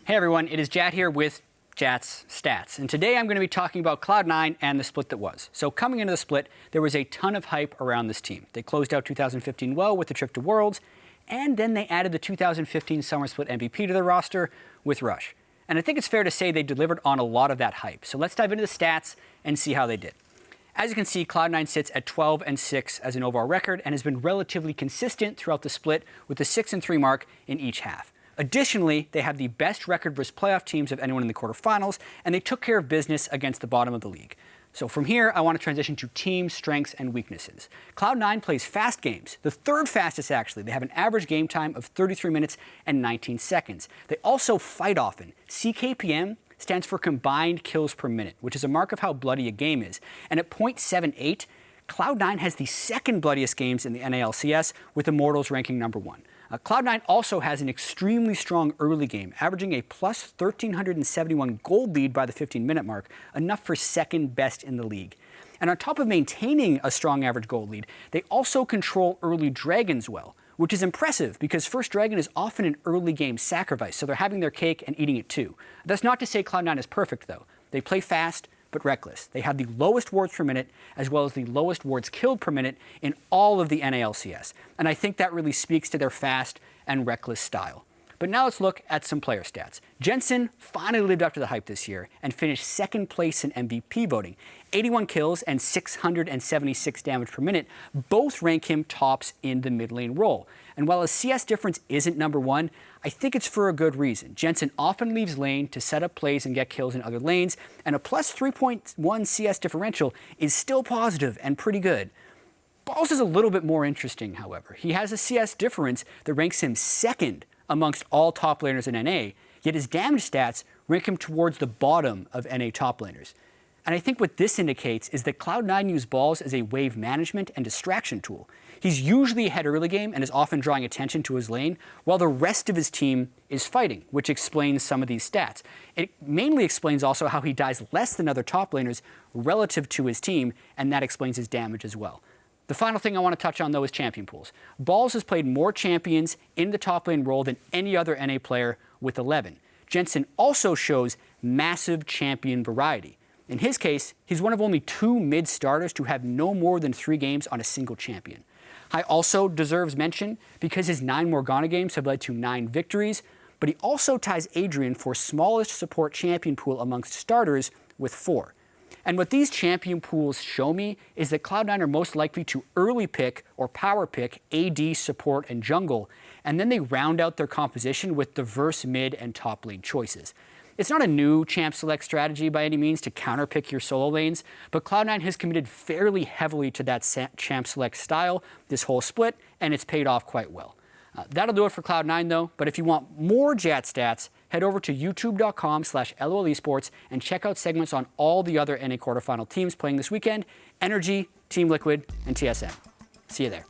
Hey everyone, it is Jat here with Jat's Stats, and today I'm going to be talking about Cloud9 and the split that was. So coming into the split, there was a ton of hype around this team. They closed out 2015 well with the trip to Worlds, and then they added the 2015 Summer Split MVP to their roster with Rush. And I think it's fair to say they delivered on a lot of that hype. So let's dive into the stats and see how they did. As you can see, Cloud9 sits at 12-6 as an overall record and has been relatively consistent throughout the split with the 6-3 mark in each half. Additionally, they have the best record versus playoff teams of anyone in the quarterfinals, and they took care of business against the bottom of the league. So from here, I want to transition to team strengths and weaknesses. Cloud9 plays fast games, the third fastest actually. They have an average game time of 33 minutes and 19 seconds. They also fight often. CKPM stands for combined kills per minute, which is a mark of how bloody a game is. And at .78, Cloud9 has the second bloodiest games in the NALCS, with Immortals ranking #1. Cloud9 also has an extremely strong early game, averaging a plus 1,371 gold lead by the 15-minute mark, enough for second best in the league. And on top of maintaining a strong average gold lead, they also control early dragons well, which is impressive because first dragon is often an early game sacrifice, so they're having their cake and eating it too. That's not to say Cloud9 is perfect though. They play fast, but reckless. They have the lowest wards per minute, as well as the lowest wards killed per minute in all of the NALCS. And I think that really speaks to their fast and reckless style. But now let's look at some player stats. Jensen finally lived up to the hype this year and finished second place in MVP voting. 81 kills and 676 damage per minute both rank him tops in the mid lane role. And while his CS difference isn't #1, I think it's for a good reason. Jensen often leaves lane to set up plays and get kills in other lanes, and a plus 3.1 CS differential is still positive and pretty good. Balls is a little bit more interesting, however. He has a CS difference that ranks him second amongst all top laners in NA, yet his damage stats rank him towards the bottom of NA top laners. And I think what this indicates is that Cloud9 use balls as a wave management and distraction tool. He's usually ahead early game and is often drawing attention to his lane, while the rest of his team is fighting, which explains some of these stats. It mainly explains also how he dies less than other top laners relative to his team, and that explains his damage as well. The final thing I want to touch on, though, is champion pools. Balls has played more champions in the top lane role than any other NA player with 11. Jensen also shows massive champion variety. In his case, he's one of only 2 mid starters to have no more than 3 games on a single champion. Hai also deserves mention because his 9 Morgana games have led to 9 victories, but he also ties Adrian for smallest support champion pool amongst starters with 4. And what these champion pools show me is that Cloud9 are most likely to early pick or power pick AD, support, and jungle, and then they round out their composition with diverse mid and top lane choices. It's not a new champ select strategy by any means to counterpick your solo lanes, but Cloud9 has committed fairly heavily to that champ select style this whole split, and it's paid off quite well. That'll do it for Cloud9 though, but if you want more Jat Stats, head over to youtube.com/LOLesports and check out segments on all the other NA quarterfinal teams playing this weekend: Energy, Team Liquid, and TSM. See you there.